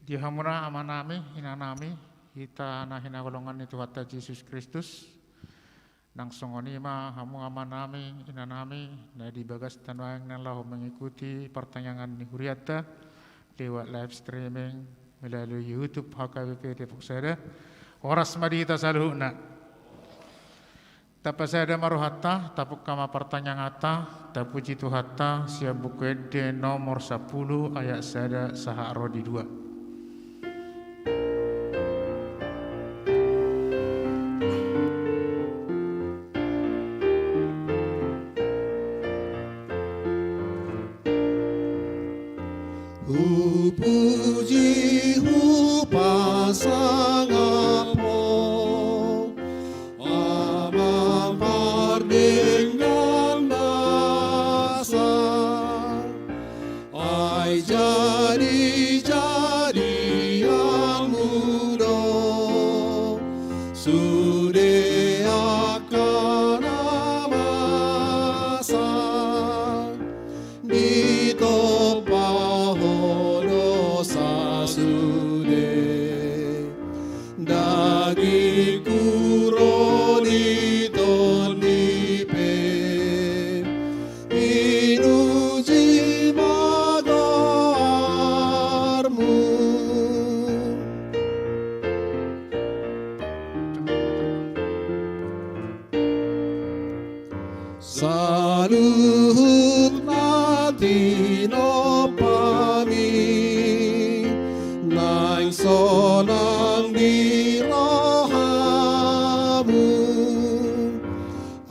Dihamura amanami hinanami kita na hinakulungan ni Tuhan Yesus Kristus nang songoni ma hamu amanami hinanami na dibagas tanwang ng lahu mengikuti pertanyaan ni Huriata lewat live streaming melalui YouTube HKBP Depok Sada oras madita saluhna tapasada maruhata tapuk kama pertanyaan ata tapuji Tuhata siap buku nomor 10 ayat sada saha rodi 2. Puji pasang apo amang pardenggan dasar ai jadi yang muda sudah akan masa ditopah dagi kuro di tonipe inuji magarmu saluhut natino pami naing sonang di rohamu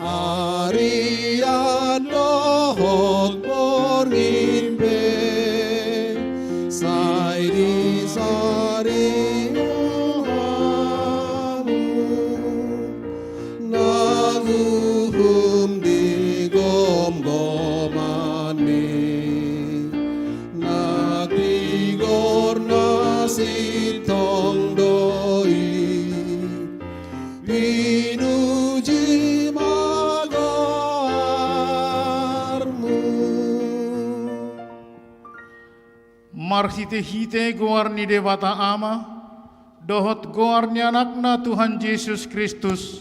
arian lohot porngimbe sai di sari rohamu naguhum di gom-goman mi nagigor sitong doi pinuji magarmu marhite-hite goarni dewata ama dohot goarni anakna Tuhan Yesus Kristus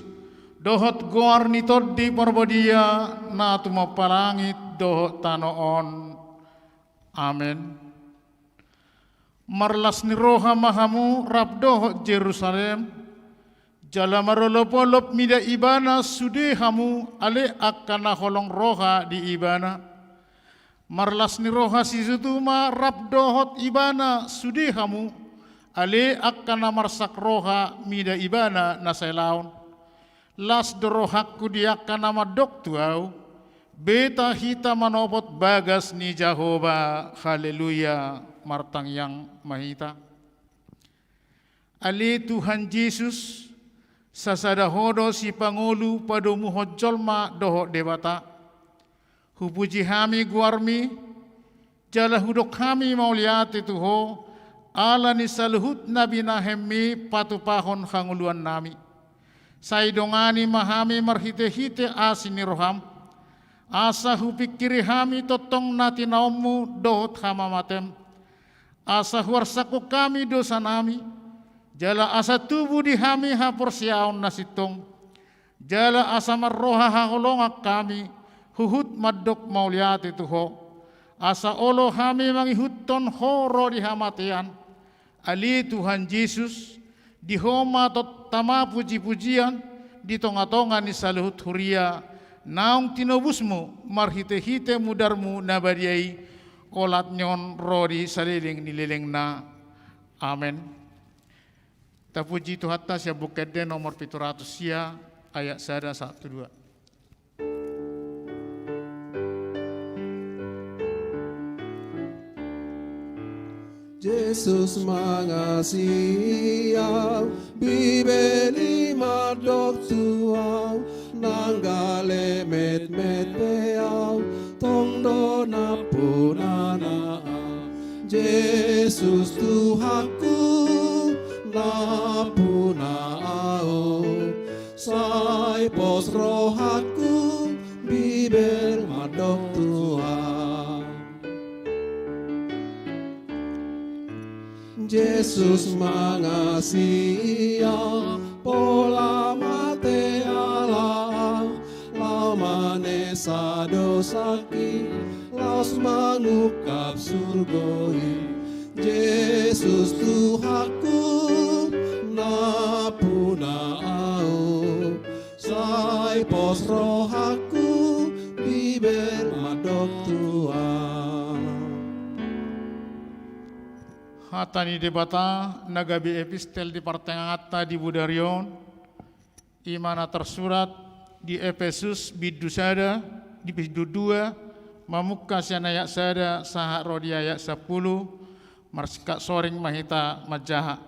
dohot goarni toddi porbodia na tumapalangit dohot tanoon amen. Marlas ni roha mahamu rabdoh Jerusalem jala marolop-olop mida ibana sudehamu ale akana holong roha di ibana marlas ni roha situma rabdohot ibana sudehamu ale akana marsak roha mida ibana naselaun las dorohakku di akana madok tuau beta hita manopot bagas ni Jehovah haleluya martang yang mahita ali Tuhan Yesus sasada hodo si pangulu padu muhojolma doho dewata hupuji hami guarmi jala hudok hami mauliati tuho ala ni saluhut nabi nahemi patupahon hanguluan nami saidongani mahami marhite-hite asini roham asa hupikiri hami totong nati naumu dohot hamamatem asa huarsaku kami dosa nami jala asa tubuh di hami hapor siaon nasitong jala asa marroha haholongak kami huhut madok mauliati tuho asa olo hami mangihutton horo di hamatian ali Tuhan Yesus di homa tot tama puji-pujian di tonga-tonga ni saluhut huria naung tinobusmu marhite-hite mudarmu nabadiai kolat nyon rodi saliling nililing na amen. Tapuji Tuhan ya bukede nomor 700 sia ayat sada 1-2. Yesus mengasihi bibeli madok tuau nanggale met peau tong dona punana Yesus Tuhanku na punao sai pos rohaku bibel madok tuau Yesus mengasihi pola mate Allah lau manesa dosaki laus mengukap surgoi Yesus Tuhanku napuna au sai pos rohaku biber madok Tuhan. Hatani debata nagabi epistel di partengata di Budarion imana tersurat di Efesus bidusada di bidudua mamukas yang ayat sada sahak rodi ayat 10 marska soring mahita majaha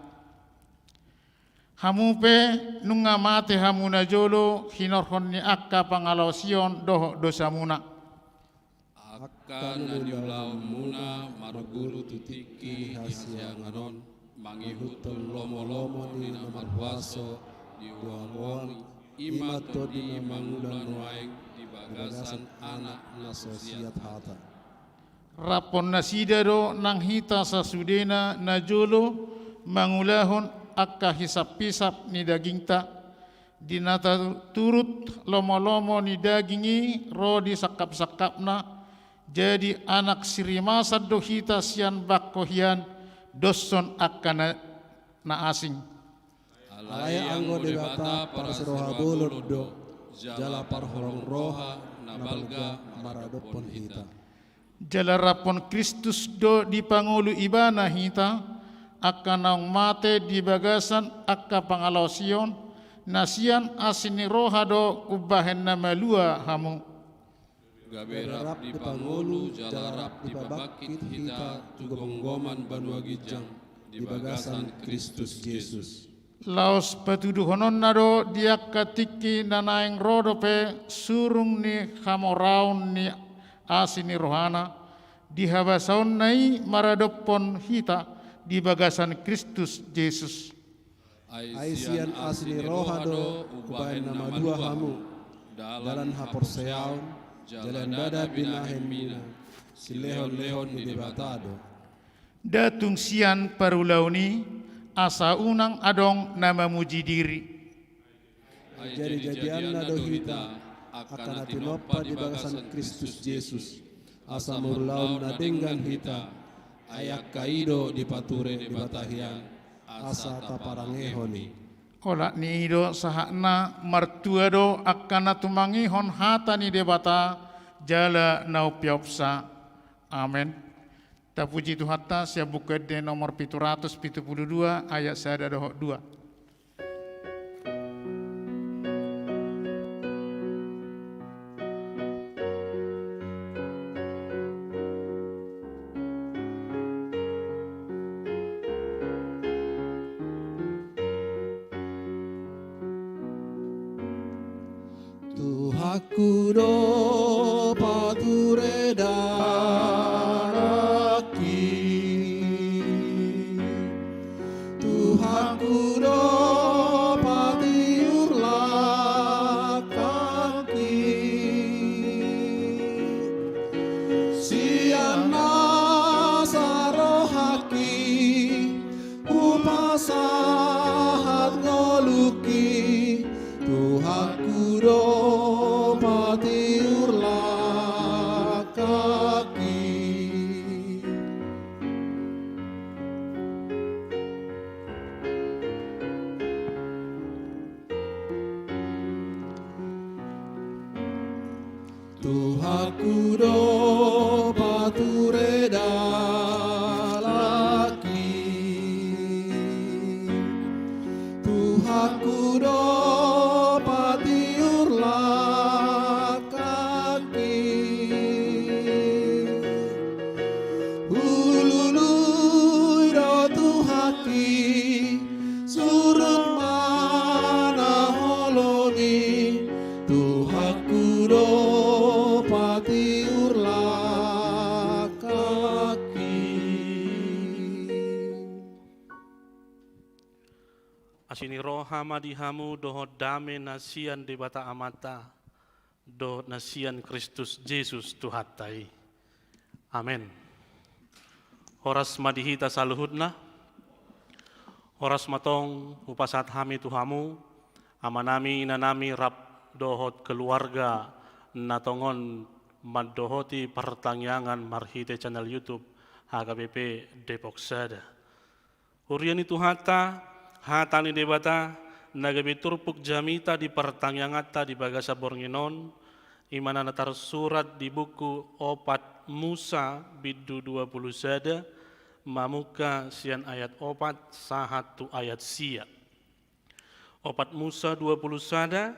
hamupe nunga mate hamuna jolo hinorhon ni akka pangalausion doho dosamuna Akan nanyulau muna marguru tutiki hasyanganon mangihutun lomo-lomo ni namarwaso diuang-uang imato di mangulan waeng di bagasan anak nasosiat hata. rapon nasida do nang hita sasudena najolo mangulahon akka hisap-hisap ni dagingta dinata turut lomo-lomo ni dagingi rodi sakap-sakapna jadi anak sirimasad do hita sian bakkohian doson akka na asing Alaya anggo debata para seroha bolod do jala parhorong roha nabalga maradopon hita. jalarapon Kristus do di pangulu ibana hita akka naung mate di bagasan akka pangalausion nasian asini roha do ubahen nama lua hamu Gaberap di pangulu jalarap di babakit hita tugonggoman banua gijang di bagasan Kristus Yesus. laos patuduhonon nado dia katiki nanaeng rodope surung ni hamoraun ni asini rohana dihabasaun nai maradopon hita di bagasan Kristus Yesus. Aisian asli rohado ubahen nama dua hamu dalan haporseaun jalan dada binahen mina silehon-lehon ni debatado. Datung sian parulauni asa unang adong nama muji diri. Jadi-jadian nado hita akan atinopa di bagasan Kristus Yesus asa murlaun na denggan hita ayak kaido di pature di batahian asa taparangehoni. Ola ni ido sahakna martua do akan tumangihon hata ni debata jala nau piopsa. Amin. Ta puji Tuhan ta sia buka de nomor 772 ayat sada dohok 2. Tuhaku do pature daraki Tuhaku do patiur lakaki siana sarohaki upasahat ngoluki Tuhaku do patiur lakaki Tuhaku do pature dalaki Tuhaku do patiur lakaki ulului do Tuhaki surut mana holoni Tuhaku do patiur lakaki. Asini roha madihamu doho dame nasian di bata amata do nasian Kristus Yesus Tuhatai. Amin. Horas madihita saluhudna Horas matong upasat hami tuhamu, amanami inanami rap dohot keluarga natongon maddohoti pertangyangan marhite channel YouTube HKBP Depok Sada. Huriani tuhata, hatani debata, nagabi turpuk jamita di pertangyangata di bagasa bornginon, imana natar surat di buku opat Musa bidu 20 sada, mamuka sian ayat opat sahatu ayat sia. Opat Musa 20 sada,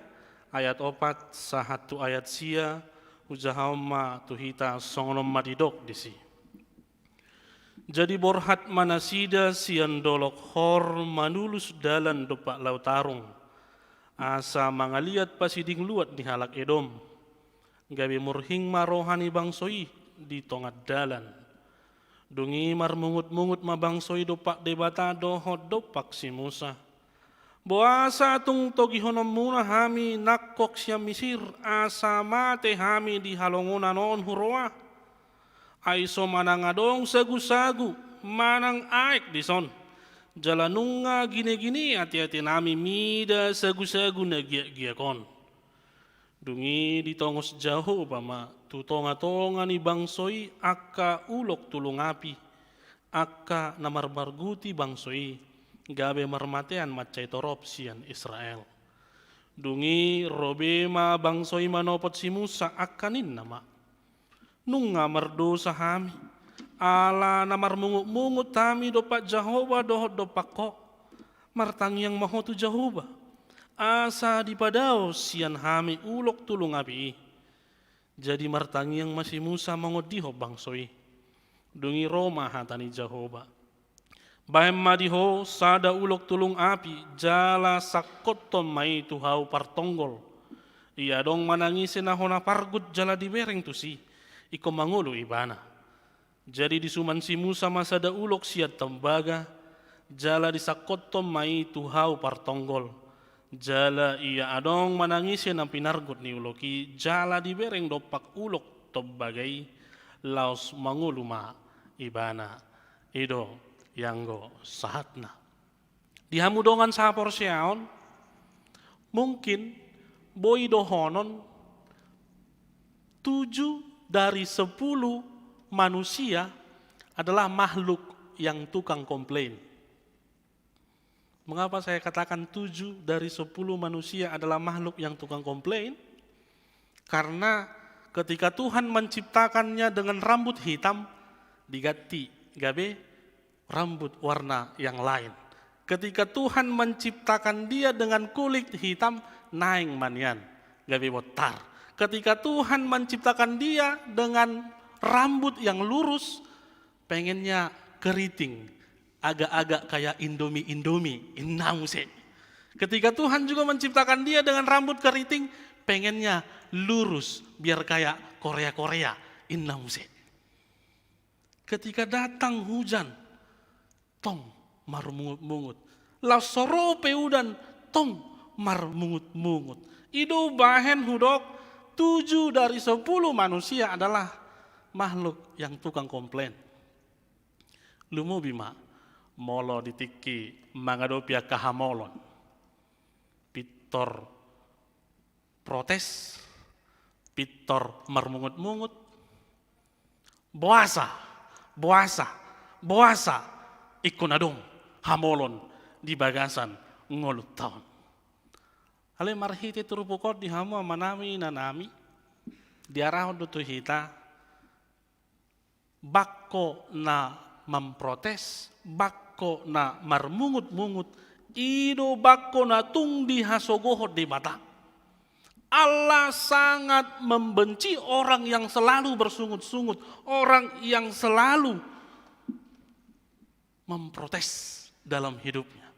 ayat opat sahatu ayat sia, ujahauma tuhita songonom madidok disi. Jadi borhat manasida sian dolok hor manulus dalan dopak lautarung, asa mangaliat pasiding luat di halak Edom, gabi murhing marohani bangsoi di tongat dalan. Dungi mar mungut-mungut mabangsoi dopak debata dohot dopak si Musa. Boasa tung togi honom muna hami nakkok siya misir asa mate hami di halongunan on huroa. Aiso manang adong sagu-sagu manang aik dison. Jalanunga gini-gini hati-hati nami mida sagu-sagu na gia-giakon. Dungi ditongos jauh pama tutonga-tonga ni bangsoi akka ulok tulung api, akka namarbarguti bangsoi, gabe marmatean macai torop sian Israel. Dungi robema bangsoi manopot si Musa akanin nama. Nunga mardosa hami, ala namar mungut-mungut tami dopak Jehovah dohot dopak kok, martangyang mahotu Jehovah. Asa dipadao sian hami ulok tulung api. Jadi martangyang masih Musa mangodiho bangsoi. Dungi Roma hatani Jehovah. Bahem madiho sada ulok tulung api jala sakoton mai tuhau partonggol. Ia dong manangisi nahona pargut jala dibereng tusi. Iko mangulu ibana. Jadi disuman si Musa masada ulok siat tembaga. Jala disakoton mai tuhau partonggol. Jala ia adong manangisi ng pinargot ni uloki, jala dibereng dopak ulok tobagai, laos manguluma ibana, ido yanggo sahatna. Dihamudongan sa porsyaon, mungkin boy dohonon 7 dari 10 manusia adalah makhluk yang tukang komplain. Mengapa saya katakan 7 dari 10 manusia adalah makhluk yang tukang komplain? Karena ketika Tuhan menciptakannya dengan rambut hitam, diganti gabe rambut warna yang lain. Ketika Tuhan menciptakan dia dengan kulit hitam, naing manian, gabe botar. Ketika Tuhan menciptakan dia dengan rambut yang lurus, pengennya keriting. Agak-agak kayak Indomie, inause. Ketika Tuhan juga menciptakan dia dengan rambut keriting, pengennya lurus, biar kayak Korea, inause. Ketika datang hujan, tong mar mungut-mungut. Lasorope udan, tong mar mungut-mungut. Itu bahen hudok, 7 dari 10 manusia adalah makhluk yang tukang komplain. Lumo bima. Molo ditiki mangadopia kahamolon. Pitor protes, pitor marmungut-mungut. Boasa, ikunadong hamolon di bagasan ngolut taon. Ale marhiti turupukot di hamu manami nanami, diarahon dutu hita, bakko na memprotes, bakko na marmungut-mungut, ido bakko na tung dihasogohot di mata. Allah sangat membenci orang yang selalu bersungut-sungut, orang yang selalu memprotes dalam hidupnya.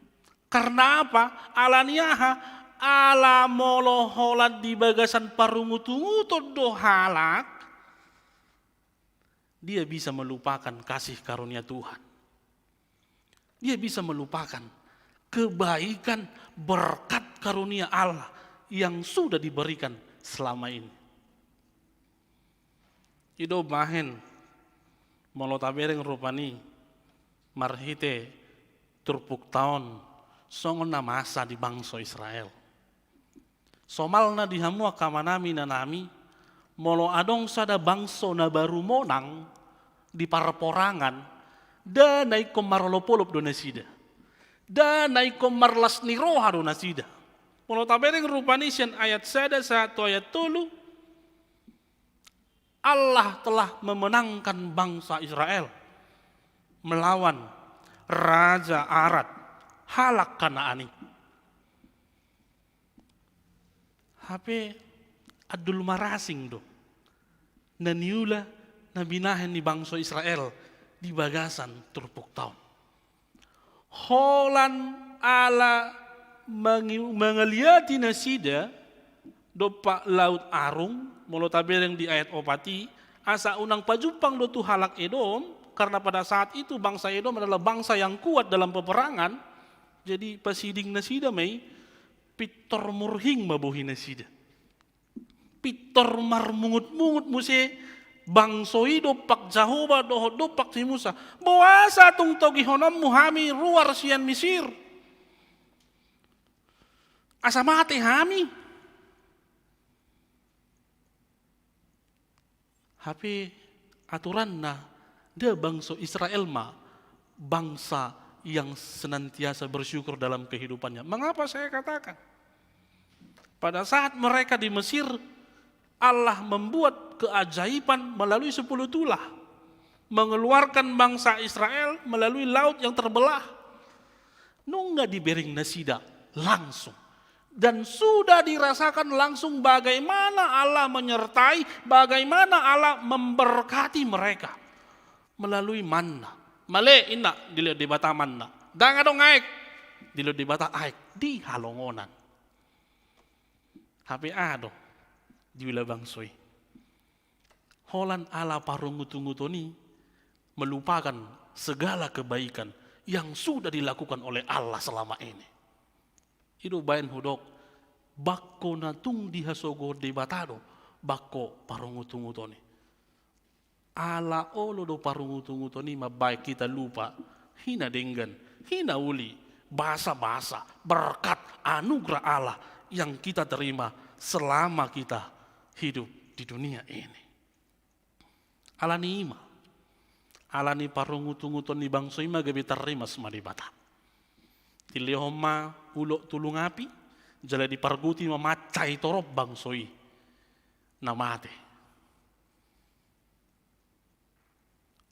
Karena apa? Alaniaha, ala moloholat di bagasan parungut-ungut do halak, dia bisa melupakan kasih karunia Tuhan. Dia bisa melupakan kebaikan berkat karunia Allah yang sudah diberikan selama ini. Ido bahen molotabereng rupani marhite turpuk tahun songon na masa di bangsa Israel. Somalna dihamua kamanami na nami, molo adong sada bangso na baru monang di paraporangan, da naikom marolopolop do nasida. Da naikom marlas niroha do nasida. Molo tabereng rupanisian ayat 1 ayat 3, Allah telah memenangkan bangsa Israel melawan Raja Arad, Halak Kanaani. HP adul marasing do. Naniula nabinahan ni bangsa Israel di bagasan turpuk tahun. Holan ala mengeliati nasida dopa laut arung, molo tabereng di ayat opati, asa unang pajupang do tu Halak Edom, karena pada saat itu bangsa Edom adalah bangsa yang kuat dalam peperangan. Jadi pasiding nasida may pitor murhing mabuhi nasida. Pitor marmungut-mungut muse bangsoi dopak Jahoba dohot dopak si Musa. Bawasa tung togihonom muhami ruar sian Misir. Asa mati hami. Tapi aturan na dia bangsa Israel bangsa yang senantiasa bersyukur dalam kehidupannya. Mengapa saya katakan? Pada saat mereka di Mesir, Allah membuat keajaiban melalui 10 tulah. Mengeluarkan bangsa Israel melalui laut yang terbelah. Nungga dibering nasida langsung. Dan sudah dirasakan langsung bagaimana Allah menyertai, bagaimana Allah memberkati mereka. Melalui manna. Male ina dilihat di bata manna. Danga dong aik. Dilihat di bata aik. Di halongonan. Tapi ado. Diwila bangsoi. Holan ala parungutu-ngutuni melupakan segala kebaikan yang sudah dilakukan oleh Allah selama ini. Itu bayan hudok bakko natung dihasogo de batado bakko parungutu-ngutuni. Ala olo do parungutu-ngutuni mabaik kita lupa hina denggan, hina uli, basa-basa, berkat anugerah Allah yang kita terima selama kita hidup di dunia ini. Alani ima, alani parungutu-ngutun ni bangso ima gabi terima semadi bata. Tilihoma ulok tulung api, jala di parguti mamacai torop bangsoi namate.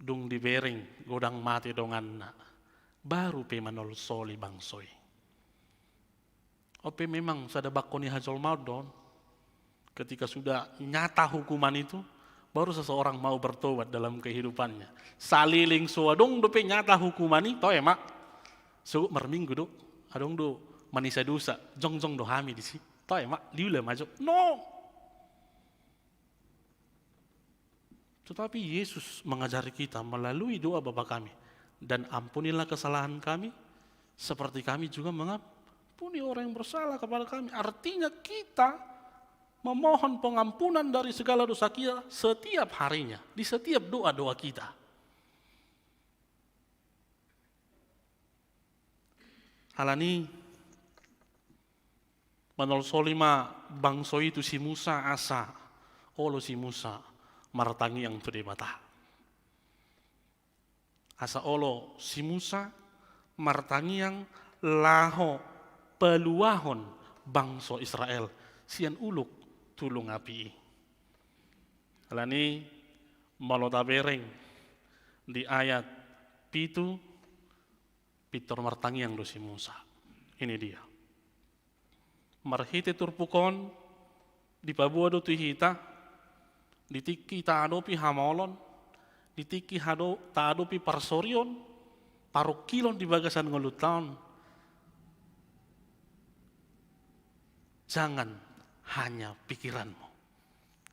Dung dibering godang mati dongan na, baru pe manol soli bangsoi. Ope memang sada bakko ni hajol maudon. Ketika sudah nyata hukuman itu, baru seseorang mau bertobat dalam kehidupannya. Saliling suadong dope nyata hukuman itu, toh emak. So merminggu do, adong do manisa dosa, jong do hami di si. Toh emak, liula maju. No. Tetapi Yesus mengajari kita melalui doa Bapa kami. Dan ampunilah kesalahan kami, seperti kami juga mengampuni orang yang bersalah kepada kami. Artinya kita memohon pengampunan dari segala dosa kita setiap harinya, di setiap doa-doa kita. Halani manol solima bangso itu si Musa asa, olo si Musa martangi yang tu debata. Asa olo si Musa martangi yang laho peluahon bangso Israel sian uluk tulung api. Alani malotabereng di ayat pitu pitor martangi yang dosi Musa. Ini dia. Marhite turpukon di pabua do tuhita ditiki taadopi hamolon ditiki taadopi parsorion parukilon di bagasan ngolutan. Jangan hanya pikiranmu.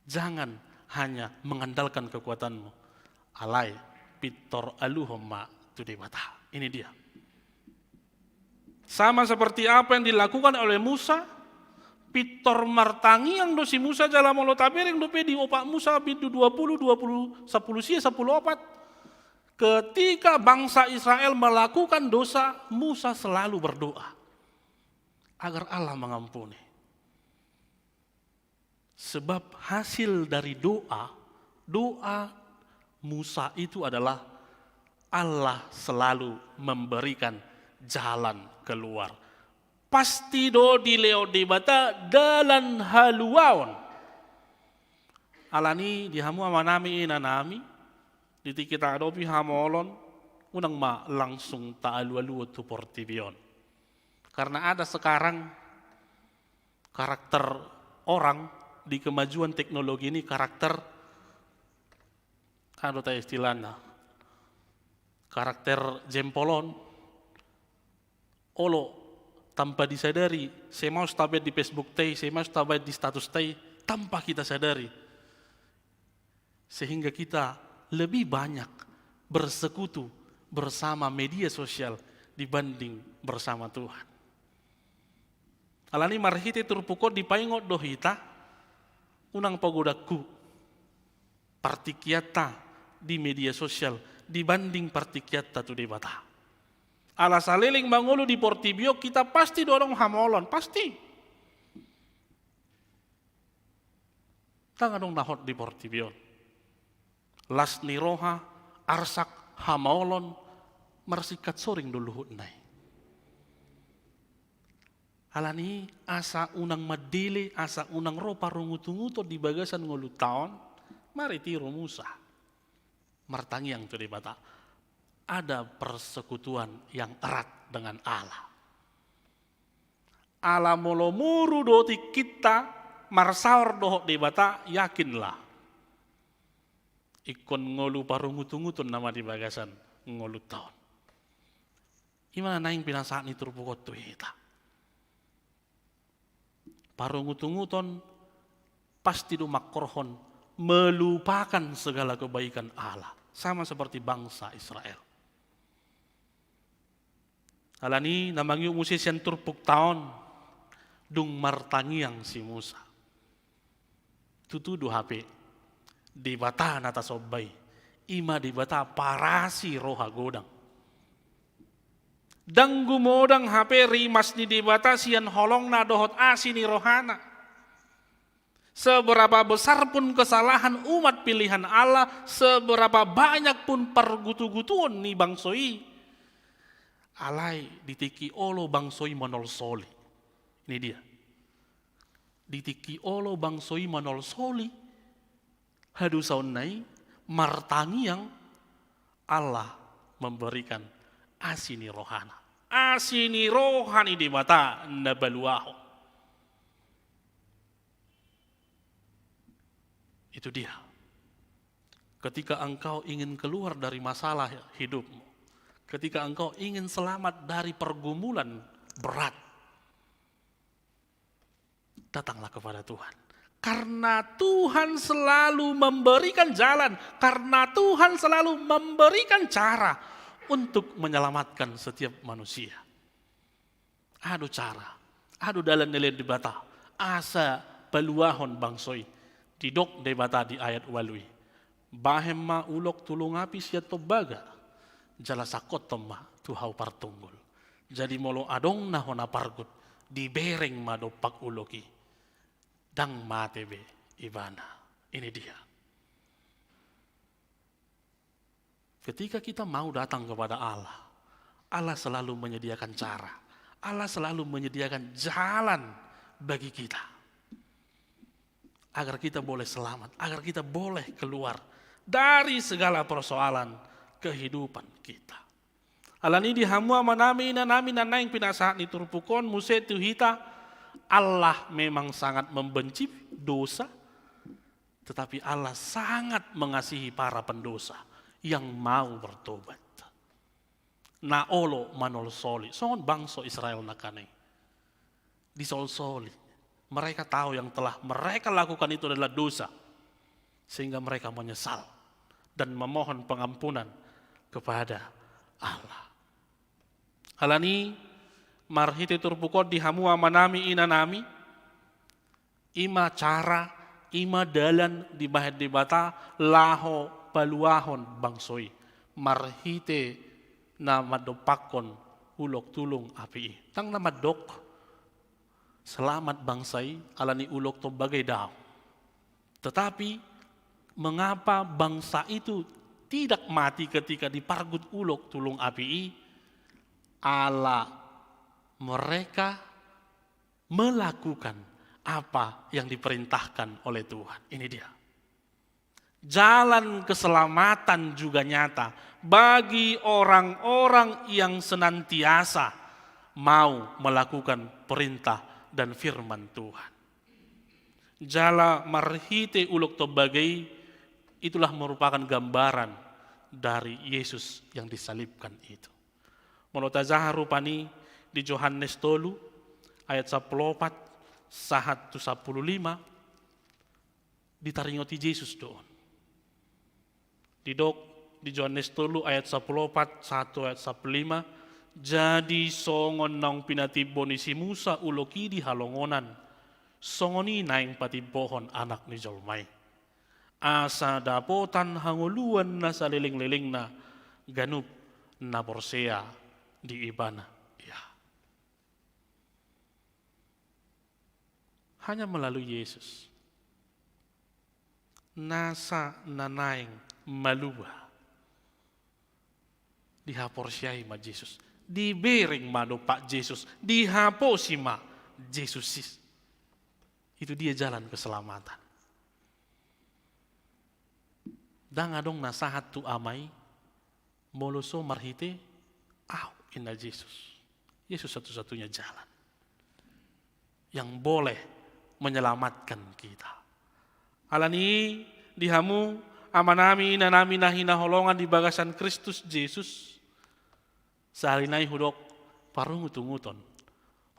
Jangan hanya mengandalkan kekuatanmu. Alai pitor aluhomma tudebata. Ini dia. Sama seperti apa yang dilakukan oleh Musa, pitor martangi yang dosi Musa jala molo tabereng dope di opak Musa bidu 20 10 sia 10 opat. Ketika bangsa Israel melakukan dosa, Musa selalu berdoa agar Allah mengampuni. Sebab hasil dari doa Musa itu adalah Allah selalu memberikan jalan keluar. Pasti do di leo debata dalan haluaon. Alani dihamu amanami inanami, diti kita adopi hamolon, unang ma langsung taalu-alu tu portibion. Karena ada sekarang karakter orang di kemajuan teknologi ini karakter, ada istilahnya, karakter jempolon, olo tanpa disadari, saya mau stabet di Facebook teh, saya mau stabet di status teh, tanpa kita sadari. Sehingga kita lebih banyak bersekutu bersama media sosial dibanding bersama Tuhan. Alani marhiti turpukot dipaingot dohita, unang pagodaku partikiata di media sosial dibanding partikiata tu debata. Ala saliling mangulu di Portibio kita pasti dorong hamolon, pasti. Tangan dong nahot di Portibio. Las niroha, arsak, hamolon, marsikat soring dulu nai. Alani asa unang madili, asa unang ropa rungutunguto di bagasan ngulu taon, mari tiro Musa. Martangi yang tu debata. Ada persekutuan yang erat dengan Allah. Allah molomuru doti kita, marsaur dohok debata, yakinlah. Ikon ngolu parungutungutun nama di bagasan ngolu taon. Imana naing pinasaan itu rupukot tu hita. Parungutunguton pasti dumakkorhon melupakan segala kebaikan Allah. Sama seperti bangsa Israel. Alani namang yung musis yang turpuk taon dung martangiang si Musa. Tutudu HP di bata nata sobbay. Ima di bata parasi roha godang. Dang gumodang HP rimas ni debata sian holong na dohot asini rohana. Seberapa besar pun kesalahan umat pilihan Allah, seberapa banyak pun pergutu-gutuan ni bangsoi. Alai ditiki olo bangsoi manol soli. Ini dia. Ditiki olo bangsoi manol soli. Hadu saunai martangi yang Allah memberikan asini rohana. Asini rohani di mata nabaluaho. Itu dia. Ketika engkau ingin keluar dari masalah hidupmu. Ketika engkau ingin selamat dari pergumulan berat. Datanglah kepada Tuhan. Karena Tuhan selalu memberikan jalan. Karena Tuhan selalu memberikan cara untuk menyelamatkan setiap manusia. Adu cara, adu dalam nilai debata, asa peluahon bangsoi, didok debata di ayat walui. Bahemma ulok tulung api siat tobaga, jala sakot tomma tuhau partunggul. Jadi molo adong nahona pargut, dibereng madopak uloki, dang matebe ibana. Ini dia. Ketika kita mau datang kepada Allah, Allah selalu menyediakan cara. Allah selalu menyediakan jalan bagi kita. Agar kita boleh selamat, agar kita boleh keluar dari segala persoalan kehidupan kita. Alani dihamua manami nanami nanaing pinasahan iturpukon muse tuhita. Allah memang sangat membenci dosa, tetapi Allah sangat mengasihi para pendosa yang mau bertobat. Na olo manol soli. Songon bangsa Israel nakane. Di sol-soli. Mereka tahu yang telah mereka lakukan itu adalah dosa. Sehingga mereka menyesal. Dan memohon pengampunan kepada Allah. Alani marhiti turpukot dihamua manami inanami. Ima cara, ima dalan di bahet dibata laho paluahon bangsoi marhite na madopakon ulok tulong api. Tang na madok selamat bangsai alani ulok to bagai daw. Tetapi mengapa bangsa itu tidak mati ketika dipargut ulok tulung api? Ala mereka melakukan apa yang diperintahkan oleh Tuhan. Ini dia. Jalan keselamatan juga nyata bagi orang-orang yang senantiasa mau melakukan perintah dan firman Tuhan. Jala marhite ulok tobagai itulah merupakan gambaran dari Yesus yang disalibkan itu. Monotazah rupani di Yohanes 3 ayat 14 sahat 15 ditaringoti Yesus doon. Didok di Yohanes 3 ayat 14 1 ayat 15 jadi songon nang pinatibo ni si Musa uloki di halongonan songoni naing patibohon anak ni Jolmai asa dapotan hanguluan na sa liling-liling na ganup na borsea di ibana ya. Hanya melalui Yesus nasa nanaing maluba dihaporsiai ma Yesus, dibering mano Pak Yesus, dihaposi ma Yesus. Itu dia jalan keselamatan. Dan adong nasahat tu amai moloso marhite ina Yesus. Yesus satu-satunya jalan yang boleh menyelamatkan kita. Alani dihamu amanami nanami nahinaholongan di bagasan Kristus Yesus. Sahalinai hudok parungutunguton.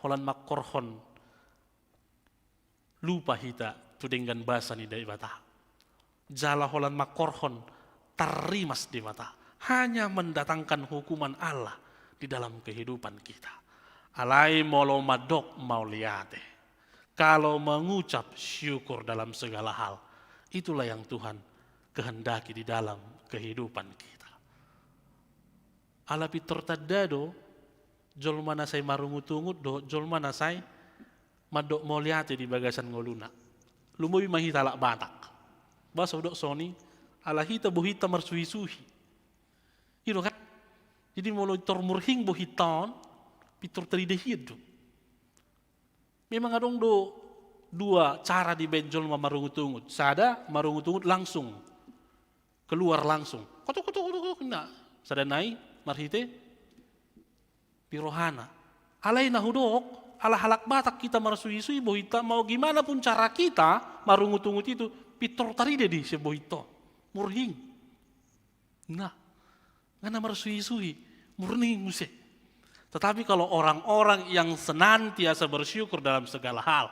Holan makorhon lupa hita tudenggan basa ni dari bata. Jala holan makorhon tarimas di mata. Hanya mendatangkan hukuman Allah di dalam kehidupan kita. Alai molo madok mau liate. Kalau mengucap syukur dalam segala hal, itulah yang Tuhan kehendaki di dalam kehidupan kita. Alapi tertadado, jol mana saya marungutungut do, jol mana saya madok mau liate di bagasan ngoluna. Lumui mahita lak batak. Basa udok soni, ala hita buhita marsuhi-suhi. Ito kan? Jadi molo tormurhing buhitan, pitur teridehid do. Memang adong do dua cara di benjol marungutungut. Sada marungutungut langsung. Keluar langsung. Kotok kena. Sada nai marhite pirohana. Alay na hudok, ala halak batak kita marsuhi-suhi bohita mau gimana pun cara kita marungutungut itu pitor taride di si bohito. Murhing. Nah, ngana marsuhi-suhi murning musik. Tetapi kalau orang-orang yang senantiasa bersyukur dalam segala hal,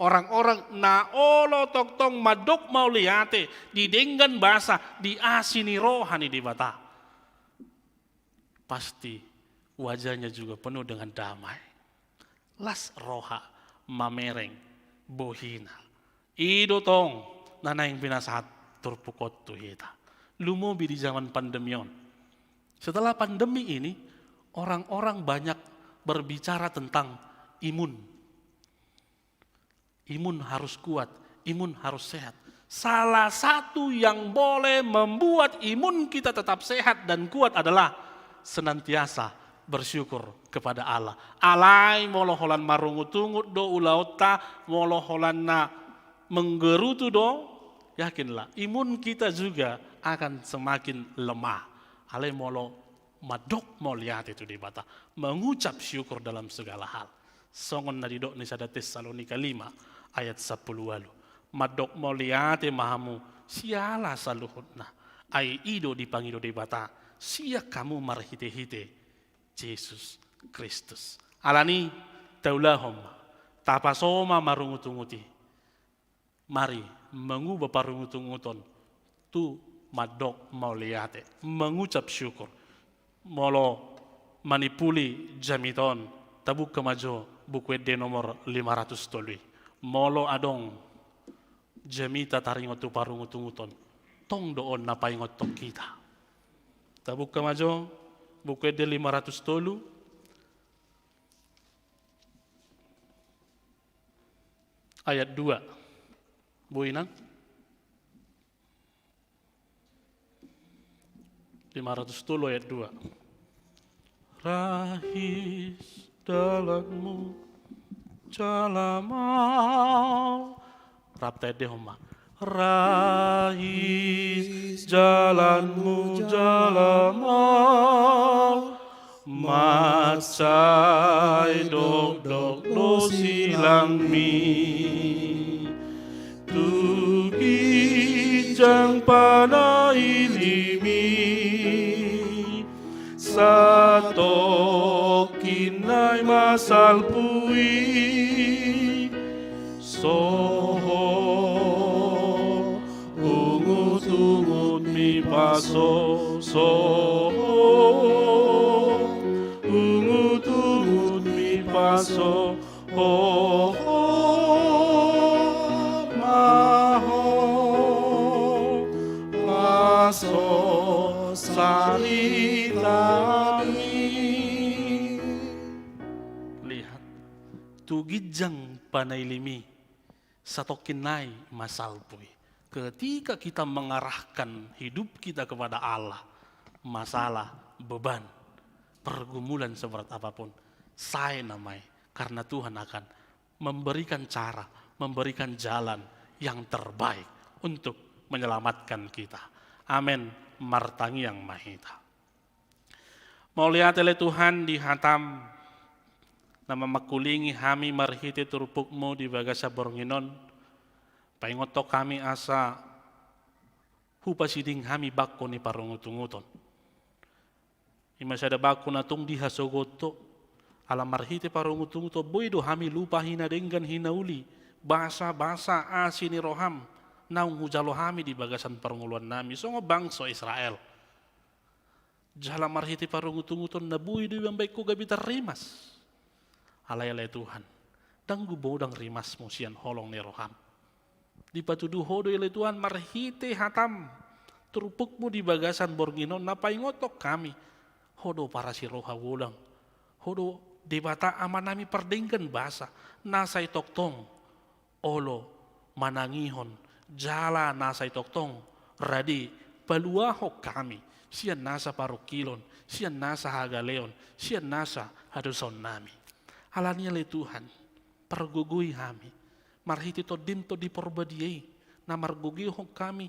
orang-orang na olo toktong madok mau liate, didenggan basa, diasini rohani di mata, pasti wajahnya juga penuh dengan damai. Las roha mamereng bohina. Ido tong nanaing pinasahat turpukot tuhita. Lumobi di zaman pandemion. Setelah pandemi ini, orang-orang banyak berbicara tentang imun. Imun harus kuat, imun harus sehat. Salah satu yang boleh membuat imun kita tetap sehat dan kuat adalah senantiasa bersyukur kepada Allah. Alai moloholan marungutungut do ulauta, moloholan na menggerutu do, yakinlah imun kita juga akan semakin lemah. Alai molo madok mau lihat itu di bata, mengucap syukur dalam segala hal. Songon na didok ni sada Tesalonika 5 ayat 10 walu. Madok mau lihat mahamu siala saluhutna. Ai ido dipangido di bata, sia kamu marhite-hite Yesus Kristus. Alani taulahom tapasoma marungutunguti. Mari mengubah parungutunguton tu madok mau lihat, mengucap syukur. Molo manipuli jamiton tabuk kemajo buku de nomor 500 tolui. Molo adong jamita taringot tu parungutunguton tong doon na paingot tong kita. Kita buka majo, buku de 500 tolu. Ayat 2. Bu Inang. 500 tolu ayat 2. Rahis dalammu jalamal. Rapta de homa. Rahis jalanmu jalamal, macai dok lo silang mi, tu kijang pana ilimi, sato kinai masal pui, soho ungut mi paso ungut mi paso maho paso saritami. Lihat, tugijang panailimi satokinai masalpui. Ketika kita mengarahkan hidup kita kepada Allah, masalah, beban, pergumulan seberat apapun, saya namai, karena Tuhan akan memberikan cara, memberikan jalan yang terbaik untuk menyelamatkan kita. Amin. Martangi yang mahita. Mau lihat oleh Tuhan dihatam, nama makulingi hami marhiti turupukmu di bagasa bornginon, paingoto kami asa hupasiding hami bakko ni parungutunguton. Imasada bakko na tung dihasogoto alam marhite parungutunguto boydo hami lupa hina denggan hinauli basa asini roham naung hujalo hami di bagasan parunguluan nami songo bangso Israel. Jala marhite parungutunguton na boydo yang baik ko gabi rimas. Alay Tuhan. Danggu bodang rimas musian holong ni roham. Di patuduh hodo ile Tuhan marhite hatam turupukmu di bagasan borginon napaingotok kami hodo para si roha wulang hodo debata amanami perdengkan basa nasay toktong olo manangihon jala nasay toktong radi paluaho kami sian nasa parukilon sian nasa hagaleon sian nasa haduson nami alania le Tuhan pergugui kami marhiti to dim to diporbadiai na margugihok kami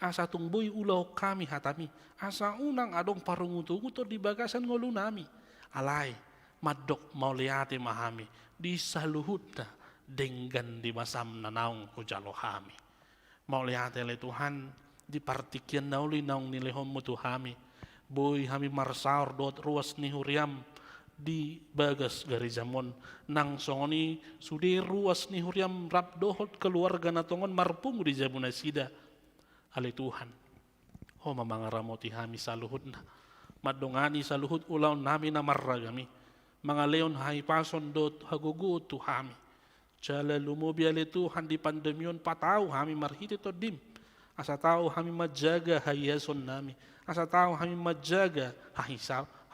asa tungboy ulaw kami hatami asa unang adong parungutungu to di bagasan ngolu nami alay madok mauliati mahami di saluhut na denggan di masam na naung hujalo hami mauliati le Tuhan di partikian nauli naung nilehom mo tuhami boy hami marsaur dot ruas ni huriam di bagas garizamon nang songoni sude ruas ni huriam rap dohot keluarga natongon marpung di jabuna sida ale Tuhan ho mamangaramoti hami saluhut na madongani saluhut ulaw nami na marragami mga leon hai pason dot hagugu tu hami jala lumubi ale Tuhan di pandemyon patau hami marhiti to dim asa tau hami majaga hayason nami asa tau hami majaga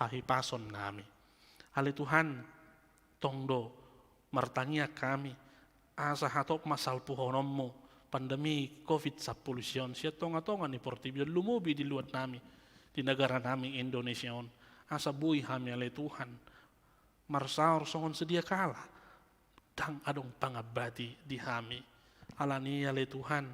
hahipason nami. Ale Tuhan, tongdo martangia kami, asa hatop masal puhonommo, pandemi COVID-19, siya tonga-tonga ni portibyo, lumubi di luat nami, di negara nami Indonesia, asa buhay kami ale Tuhan, marsaur songon sedia kala, dang adong pangabati di kami, alani ale Tuhan,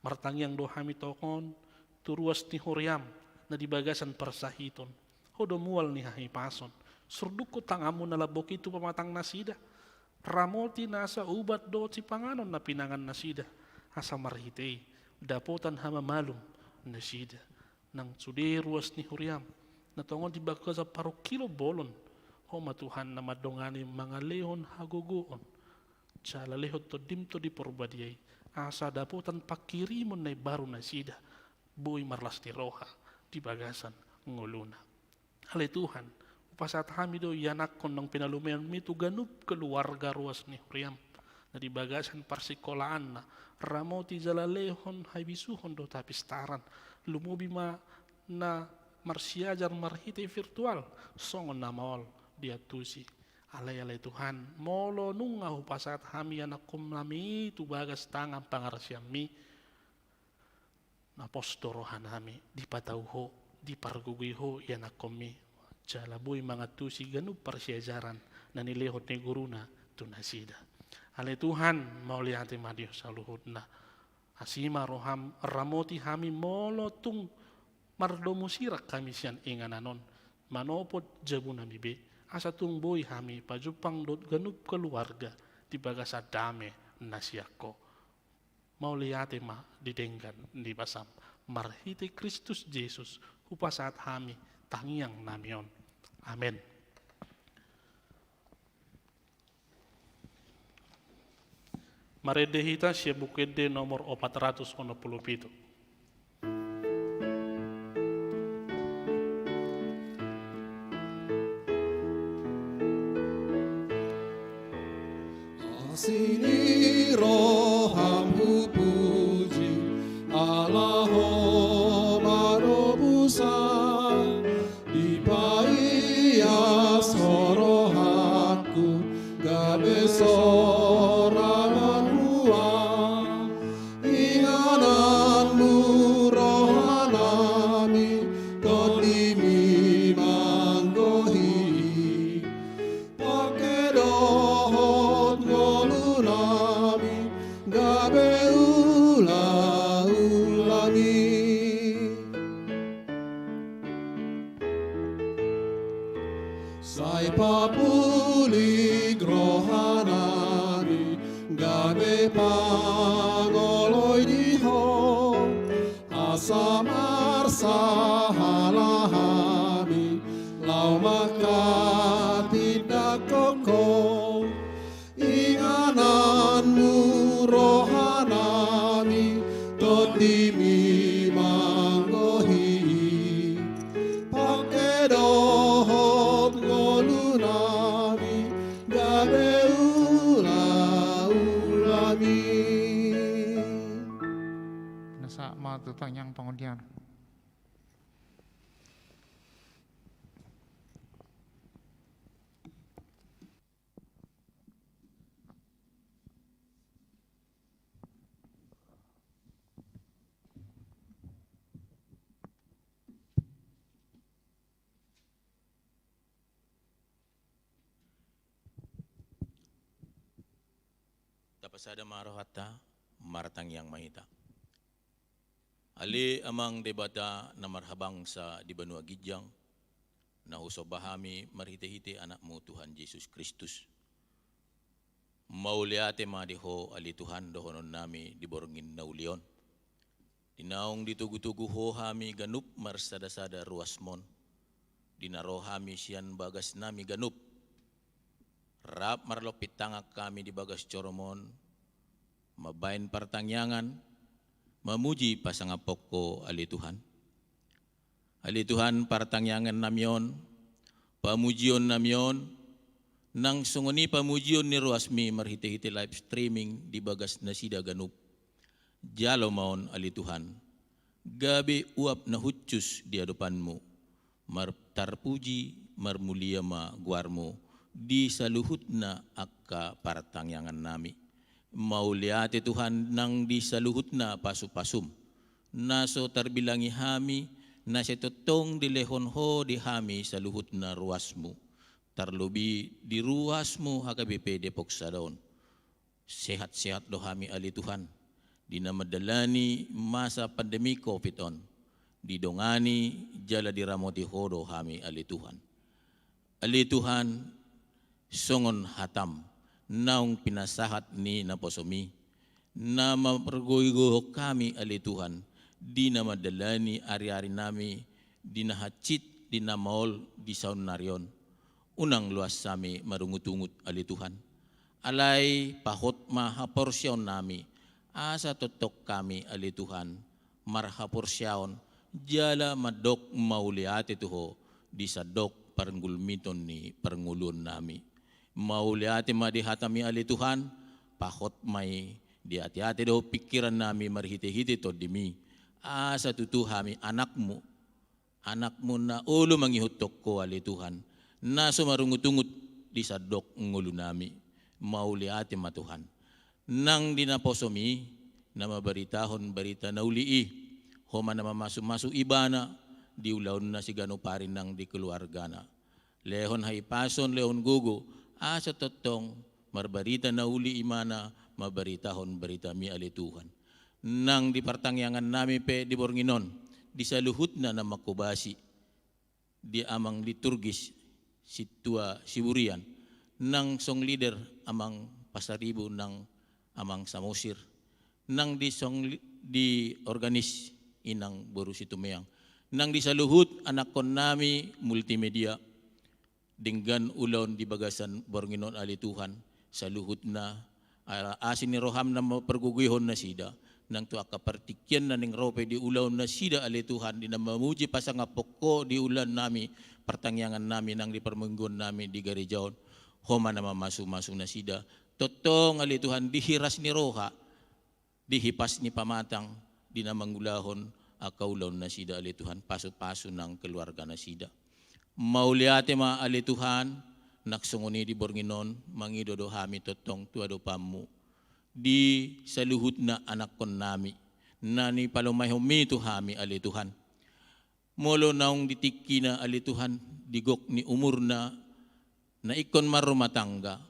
martangiang do kami tokon, turuas ni huriam, na di bagasan persahiton, hodo mual ni hahipason, surduko tangamu nalabok itu pamatang nasida. Ramoti nasa ubat do si panganon na pinangan nasida. Asa marhitei dapotan hama malum nasida. Nang suderuas ni huriam. Natongon di baka sa parukilo bolon. O matuhan na madongani mga lehon haguguon. Tsala lehot to dimto di porbadiyay. Asa dapotan pakirimon na baru nasida. Buhay marlas ni roha di bagasan nguluna. Hale Tuhan. Pasat kami do yanak kon ng pinalumayan mito ganup keluarga ruas ni huriam na di bagasan parsikolaan na ramoti jalalehon haibisuhon do tapistaran lumubi ma na marsiajar marhite virtual songon namol dia tusi. Alay Tuhan, molo nunga hupasat hami anakum nami tu bagas tangan pangarsiami napostorohan hami dipatauho dipargugiho yanakomi jalabui mangatusi ganup parsiajaran nanilehot ni guruna tunasida. Alay Tuhan mau lihat madio saluhutna asima roham ramoti hami molo tung mardomu sirak kami sian ingananon manopot jabu nami be asa tung boy hami pajupang dot ganup keluarga di bagasa dame nasiako mau lihat ma didenggan di basam marhite Kristus Yesus upasat hami tangiang namion. Amin. Maredehita sia bukede nomor 467. Sini rohammu puji Allah marobusan di paias rohatku gabe sorangan huang ingananmu rohanami kodimi manggohi pakedohot ngolunami gabe ula-ulami sai papulig rohanami gabe pangoloy diho asamar sahalahami lau makatidak koko ingananmu rohanami totimi manggohi pakedohot ngolunami gabe ula-ulami. Nasa matutang yang pengundian. Tapasada marohata martang yang mahita. Ali amang debata na marhabang sa di Banua Gijang na husobahami marhite-hite anakmu Tuhan Yesus Kristus. Mauliate madiho ali Tuhan dohonon nami di borongin naulion. Dinaong ditugu-tugu ho hami ganup marsada-sada ruasmon. Dinaro hami sian bagas nami ganup. Rap marlopit tangak kami di bagas coromon, mabain partangyangan, memuji pasangapoko ali Tuhan. Ali Tuhan partangyangan namyon, pamujion namyon, nang sunguni pamujion ni Ruasmi marhite-hite live streaming di bagas nasida ganup. Jalo maon ali Tuhan, gabi uap na hutcus di hadapanmu, martarpuji marmulia ma guarmu, di saluhut na akka partangyangan nami. Mauliate Tuhan nang di saluhut na pasupasum. Naso tarbilangi hami, na setotong dilehon ho di hami saluhut na ruasmu. Tarlubi di ruasmu hakabipe depok sadon. Sehat-sehat do hami ali Tuhan. Di namadalani masa pandemi COVID on. Didongani jala diramoti hodo hami ali Tuhan. Ali Tuhan, songon hatam naung pinasahat ni naposomi na mapergoy-goy kami ali Tuhan di na madalani ari-ari nami di nahacit di namaol di saun naryon unang luas sami marungut-ungut ali Tuhan alay pahot mahaporsyon nami asa totok kami ali Tuhan marhaporsyon jala madok mauliate tuho di sadok parenggulmiton ni perengulun nami. Mauliate madihatami ali Tuhan, pahot may di hati-hati do pikiran nami marhite-hite to dimi. Asa tutuhami anakmu, anakmu na ulo mangihutok ko ali Tuhan, na sumarungutungot di sadok ngulo nami, mauli ati matuhan. Nang dinaposomi, na mabaritahon barita na ulii, homa na mamasu-masu ibana, di ulaon na si gano parin ng di keluarga na. Lehon haipason, lehon gugo, asa totong marbarita na uli imana, mabaritahon barita mi ali Tuhan. Nang dipartangyangan nami pe di Bornginon, di saluhut na makubasi, di amang liturgis situa siburian, nang song leader amang pasaribo ng amang samusir, nang di organis inang boru situmayang, nang di saluhut anak kon nami multimedia, dinggan ulon di bagasan Bornginon ali Tuhan, saluhut na asin ni Roham na pergugihon na sida, nang tu akapartikyan na ning rope di ulaw na sida ali Tuhan, di na mamuji pasangapok ko di ulan nami, pertangyangan nami nang di permingguan nami di garejaon, homa na mamasu-masu na sida, totong ali Tuhan dihiras ni Roha, dihipas ni pamatang, di na manggulahon akaulaw na sida ali Tuhan, paso-paso ng keluarga na sida. Mauliate ma ali Tuhan, naksunguni di Bornginon, mangidodo hami totong tuado pamu, di saluhut na anak kon nami, na ni palumay humito hami ali Tuhan. Molo naong ditiki na ali Tuhan, digok ni umur na ikon marumatangga,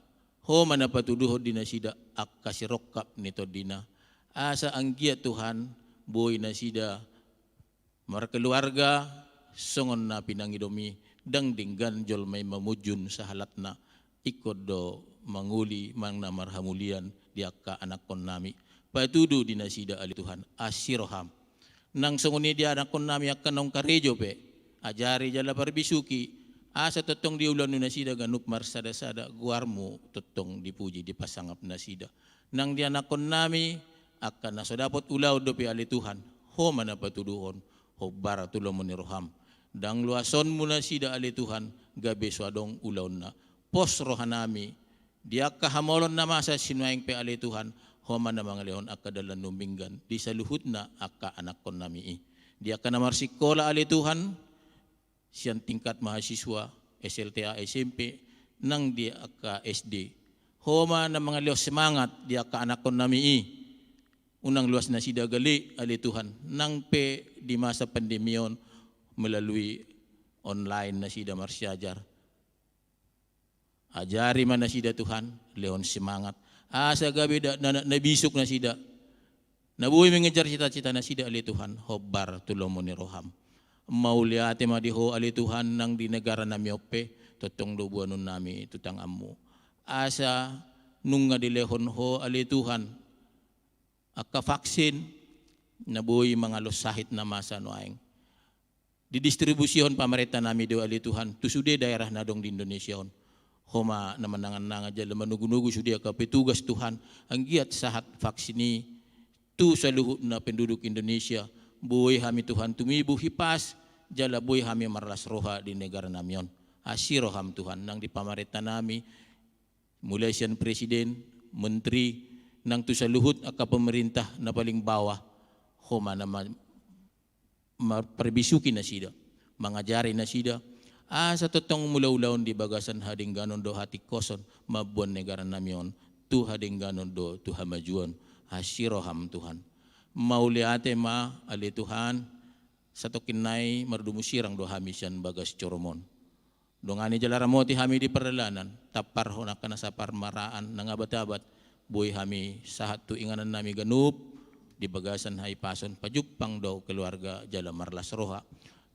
ho manapatuduhod din na sida akasirokap nito dina. Asa ang giya Tuhan, buhay na sida markeluarga, songon na pinangidomi, dangdinggan jol may mamudjun sa halat na ikod do manguli mang na marhamulian di akka anak kon nami. Patudu din na sida ali Tuhan, asiroham. Nang sunguni di anak kon nami akka nong karejo pe, ajari jala parbisuki, asa totong di ulan na sida ganup marsada-sada, guarmo totong dipuji di pasangap na sida. Nang di anak kon nami, akka na so dapat ulaw do pe ali Tuhan, ho manapatuduhon, ho baratulong mo ni Roham. Dang luason mo na sida ali Tuhan, gabi swadong ulaw na. Pos rohanami, dia kahamolon na masa sinuayang pe ali Tuhan, homa na mga leon akadalan numinggan, di sa luhut na akka anak kon nami. Dia ka na marsikola ali Tuhan, siyang tingkat mahasiswa, SLTA, SMP, nang dia akka SD. Homa na mga leon semangat, dia ka anak kon nami. Unang luas na sida gali ali Tuhan, nang pe di masa pandemyon, melalui online na sida marsyajar. Ajari man na sida Tuhan, leon semangat. Asa gabi na nabisok na sida. Nabuhay mengejar cita-cita na sida ali Tuhan, hobbar tulong mo ni Roham. Mauliate madiho ali Tuhan nang di negara na miope, totong lubuan nun nami tutang amu. Asa nung nga dilehon ho ali Tuhan, akka vaksin, nabuhay mga losahit na masa noaing. Didistribusyon pamarita nami do ali Tuhan, tusude daerah na dong di Indonesia on. Homa naman nangan dyan, manugunugo sudia ka petugas Tuhan, ang giat sahat vaksini, tu sa luhut na penduduk Indonesia, buhay hami Tuhan, tumibu hipas, jala buhay hami marlas roha di negara namion. Asiroham Tuhan, nang di pamarita nami, mulai siyan presiden, menteri, nang tu sa luhut aka pemerintah na paling bawah, homa naman, maparbisuki na sida, mangajari na sida, sa totong mulaw-laon di bagasan hading ganon do hati koson, mabuan negara namion, tu hading ganon do tu hamajuan, hasiroham Tuhan. Mauliate ma ali Tuhan, sa tokinay mardumusirang do hami siyan bagas coromon. Dongani jalaramoti hami di perjalanan, tapar ho na sa parmaraan ng abat-abat, buhay hami sahat tu inganan nami ganup, di bagasan hay pason pajupang daw keluarga jala marlas roha.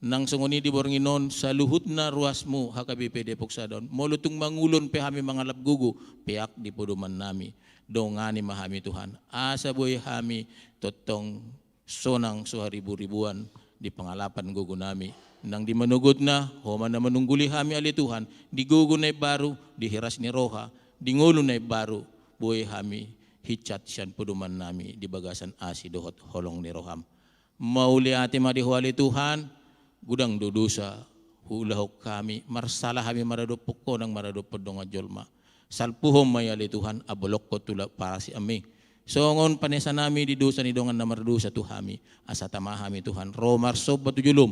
Nang sunguni di Bornginon, sa luhut na ruasmu hakabipe depok sa doon, molutong mangulon pe hami mga lapgugo, peak di puduman nami, dongani mahami Tuhan. Asa boy hami totong sonang suharibu-ribuan di pangalapan gugo nami. Nang di manugot na, homa na manungguli hami ali Tuhan, di gugo na baru, di hiras ni Roha, di ngulo na baru, boy hami hichat siyan puduman nami di bagasan asi dohot holong ni Roham. Mauli ati madihuali Tuhan, gudang dudusa hulahok kami, marsalah kami maradupok ko ng maradupod nga jolma. Salpuhom mayali Tuhan, abolok ko tula para si aming. So ngon panesa nami di dusa ni dongan na maradusa tu hami, asa tamahami Tuhan. Romar sob batujulum,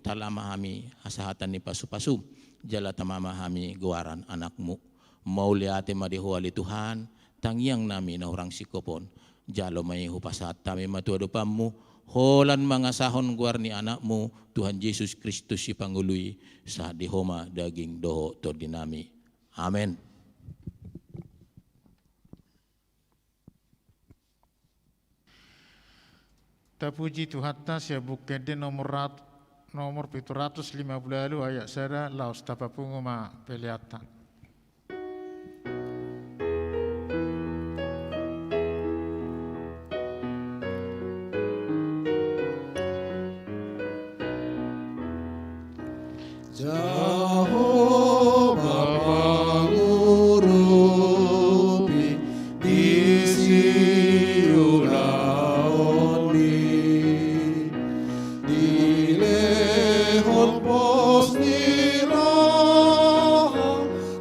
talama hami hasahatan ni pasu-pasu jala tamama hami guaran anakmu mau liate madihuali Tuhan tangyang nami na orang sikopon jalo may hupasat tami matuado pamu holan mga sahon guar ni anakmu Tuhan Yesus Kristus si Pangului sa dihoma daging doho to dinami. Amen. Tapuji Tuhan ya bukende nomor 750 ayat sada laos tapapungu ma peliata. Jehovah pangurupi di siulaon mi di lehon pos niraha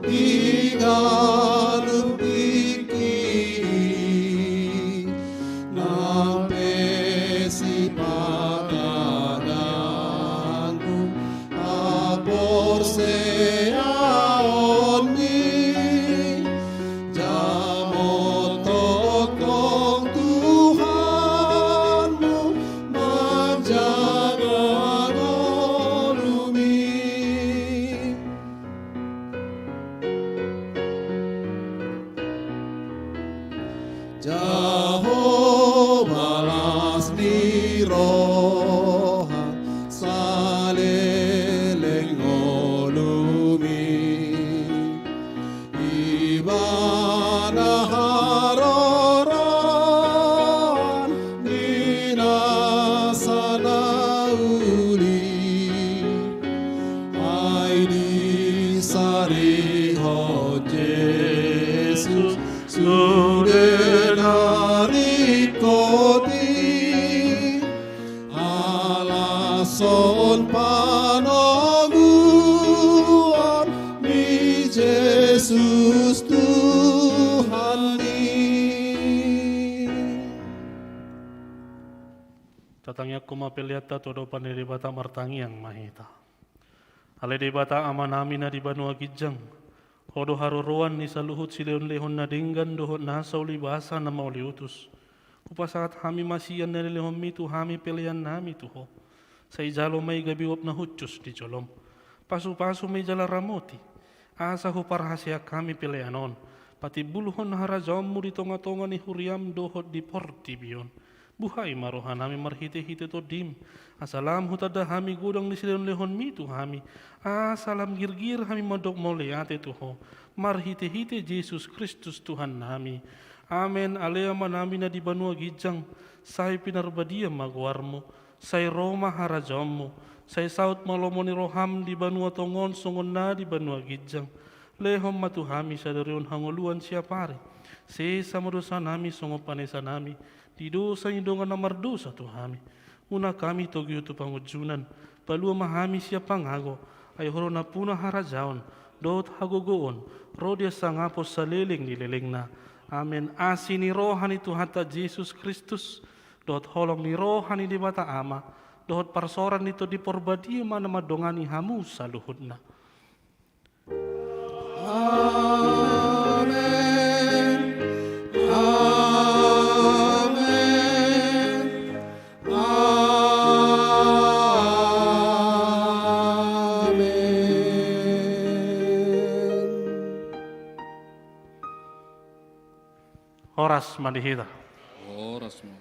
di galem iki nampe si padanganku apor seaon mi jamon tokong Tuhanmu menjaga golumi Jehovah lasni roha saleleng ngolumi ibana haroran ninasana uli aini sari ho Jesus sudah narikoti alason panoguan ni Jesus Tuhan ni. Tatangya kumapeliata todo paniri bata martangi yang mahita. Ale di bata amanami na di banua gijang. Odo haruruan ni saluhut sileon lehon na dinggan dohot nasaw libasa na mauli utus. Kupasakat hami masiyan na lehon mitu hami pelian nami tuho. Sa ijalo may gabiwap na hutsus di jolom. Pasu-pasu may jala ramoti. Asa ho parahasya kami pelianon. Pati buluhon harazom mo di tonga-tonga ni huriam dohot di portibion. Buhay marohan hami marhite-hite to dim. Asalam hutada hami gudang ni sileon lehon mitu hami. Asalam girgir hami madok moleate tuho. Marhite-hite Jesus Kristus Tuhan nami. Amen. Alea manami na di banua gijang. Say pinarbadia magwarmo. Say Roma harajommo. Say saut malomoni roham di banua tongon songon na di banua gijang. Lehom matuhami sa darion hangoluan siapari. Se samadosa nami songo panesa nami. Di dosa indongan na mardosa Tuhami. Una kami togyo tu pangujunan. Palua mahami siya pangago. Ay horo na puna harajaon. Dot hagogoon. Rodia sangapos sa leling nileleng na. Amen. Asi ni rohan itu hata Jesus Kristus. Dot holong ni rohan ni di bata ama. Dot parsoran nito di porbadi mana madongani hamu sa luhud na. Amen. Amen. Amen. Horas madihita. Oras mo.